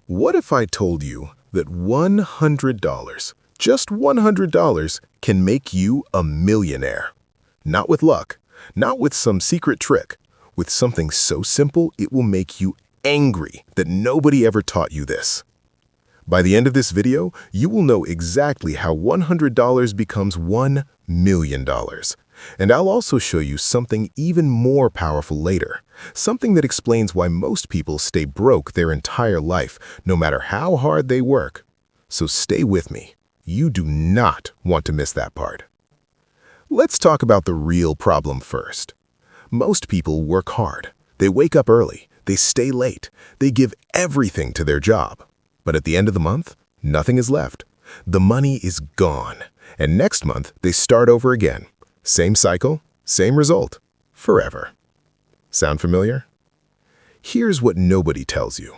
What if I told you that $100, just $100, can make you a millionaire? Not with luck, not with some secret trick, with something so simple it will make you angry that nobody ever taught you this. By the end of this video, you will know exactly how $100 becomes $1 million. And I'll also show you something even more powerful later, something that explains why most people stay broke their entire life, no matter how hard they work. So stay with me. You do not want to miss that part. Let's talk about the real problem first. Most people work hard. They wake up early. They stay late. They give everything to their job. But at the end of the month, nothing is left. The money is gone. And next month, they start over again. Same cycle, same result, forever. Sound familiar? Here's what nobody tells you.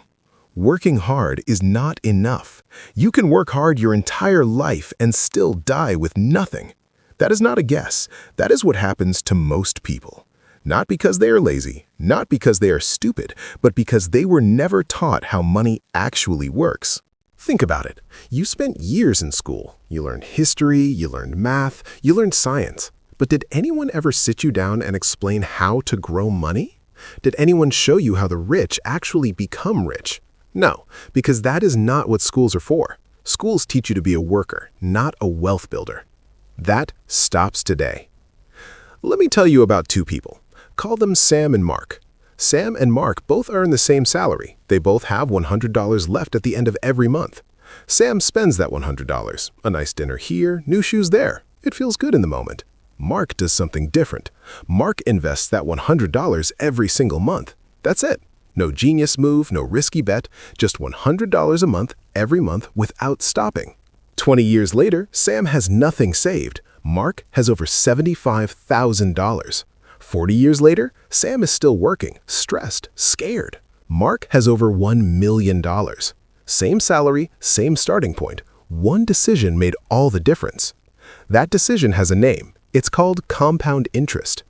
Working hard is not enough. You can work hard your entire life and still die with nothing. That is not a guess. That is what happens to most people. Not because they are lazy, not because they are stupid, but because they were never taught how money actually works. Think about it. You spent years in school. You learned history, you learned math, you learned science. But did anyone ever sit you down and explain how to grow money? Did anyone show you how the rich actually become rich? No, because that is not what schools are for. Schools teach you to be a worker, not a wealth builder. That stops today. Let me tell you about two people. Call them Sam and Mark. Sam and Mark both earn the same salary. They both have $100 left at the end of every month. Sam spends that $100. A nice dinner here, new shoes there. It feels good in the moment. Mark does something different. Mark invests that $100 every single month. That's it. No genius move, no risky bet, just $100 a month every month without stopping. 20 years later, Sam has nothing saved. Mark has over $75,000. 40 years later, Sam is still working, stressed, scared. Mark has over $1 million. Same salary, same starting point. One decision made all the difference. That decision has a name. It's called compound interest.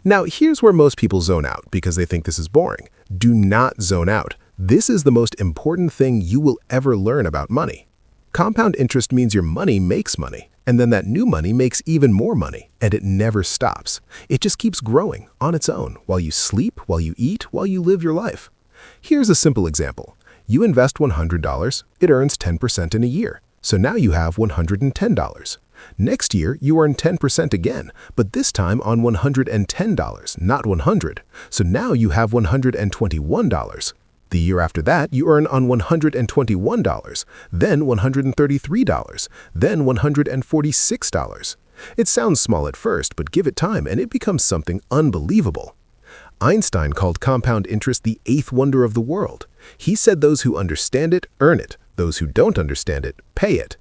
Now, here's where most people zone out because they think this is boring. Do not zone out. This is the most important thing you will ever learn about money. Compound interest means your money makes money, and then that new money makes even more money, and it never stops. It just keeps growing on its own while you sleep, while you eat, while you live your life. Here's a simple example. You invest $100, it earns 10% in a year, so now you have $110. Next year, you earn 10% again, but this time on $110, not $100. So now you have $121. The year after that, you earn on $121, then $133, then $146. It sounds small at first, but give it time and it becomes something unbelievable. Einstein called compound interest the eighth wonder of the world. He said those who understand it earn it, those who don't understand it pay it.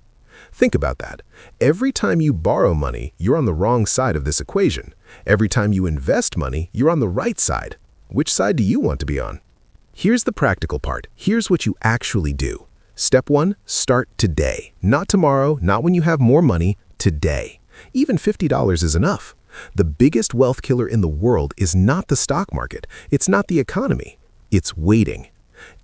Think about that. Every time you borrow money, you're on the wrong side of this equation. Every time you invest money, you're on the right side. Which side do you want to be on? Here's the practical part. Here's what you actually do. Step 1, start today. Not tomorrow, not when you have more money, today. Even $50 is enough. The biggest wealth killer in the world is not the stock market. It's not the economy. It's waiting.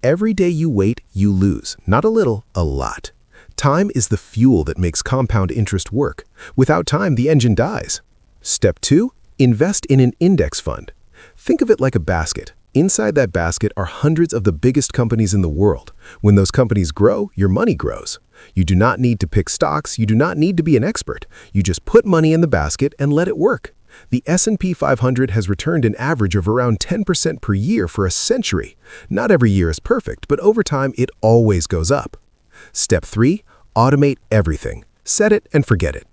Every day you wait, you lose. Not a little, a lot. Time is the fuel that makes compound interest work. Without time, the engine dies. Step 2, invest in an index fund. Think of it like a basket. Inside that basket are hundreds of the biggest companies in the world. When those companies grow, your money grows. You do not need to pick stocks. You do not need to be an expert. You just put money in the basket and let it work. The S&P 500 has returned an average of around 10% per year for a century. Not every year is perfect, but over time, it always goes up. Step 3, automate everything. Set it and forget it.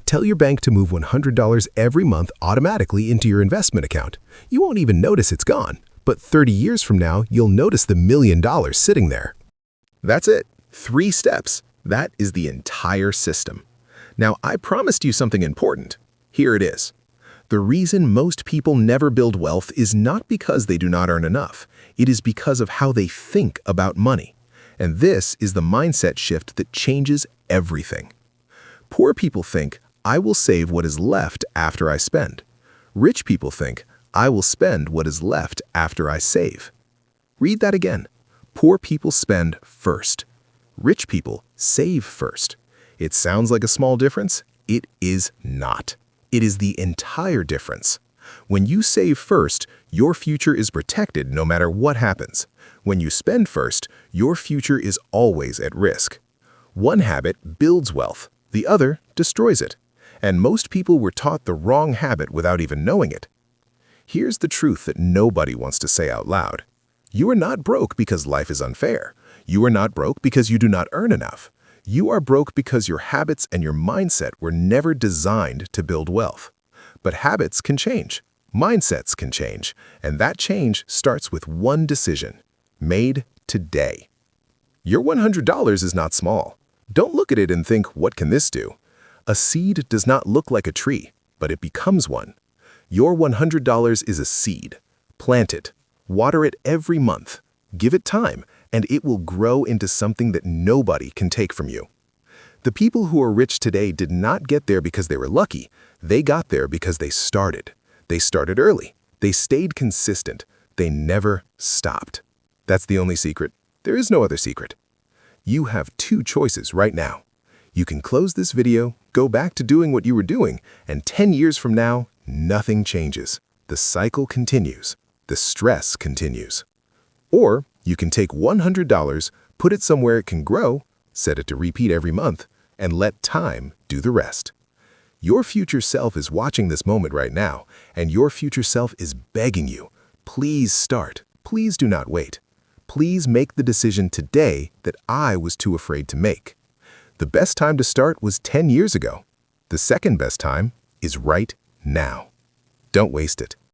Tell your bank to move $100 every month automatically into your investment account. You won't even notice it's gone, but 30 years from now, you'll notice the $1 million sitting there. That's it. 3 steps. That is the entire system. Now, I promised you something important. Here it is. The reason most people never build wealth is not because they do not earn enough. It is because of how they think about money. And this is the mindset shift that changes everything. Poor people think, I will save what is left after I spend. Rich people think, I will spend what is left after I save. Read that again. Poor people spend first. Rich people save first. It sounds like a small difference. It is not. It is the entire difference. When you save first, your future is protected no matter what happens. When you spend first, your future is always at risk. One habit builds wealth, the other destroys it. And most people were taught the wrong habit without even knowing it. Here's the truth that nobody wants to say out loud. You are not broke because life is unfair. You are not broke because you do not earn enough. You are broke because your habits and your mindset were never designed to build wealth. But habits can change. Mindsets can change. And that change starts with one decision, made today. Your $100 is not small. Don't look at it and think, what can this do? A seed does not look like a tree, but it becomes one. Your $100 is a seed. Plant it. Water it every month. Give it time, and it will grow into something that nobody can take from you. The people who are rich today did not get there because they were lucky. They got there because they started. They started early. They stayed consistent. They never stopped. That's the only secret. There is no other secret. You have two choices right now. You can close this video, go back to doing what you were doing, and 10 years from now, nothing changes. The cycle continues. The stress continues. Or you can take $100, put it somewhere it can grow, set it to repeat every month, and let time do the rest. Your future self is watching this moment right now, and your future self is begging you, please start. Please do not wait. Please make the decision today that I was too afraid to make. The best time to start was 10 years ago. The second best time is right now. Don't waste it.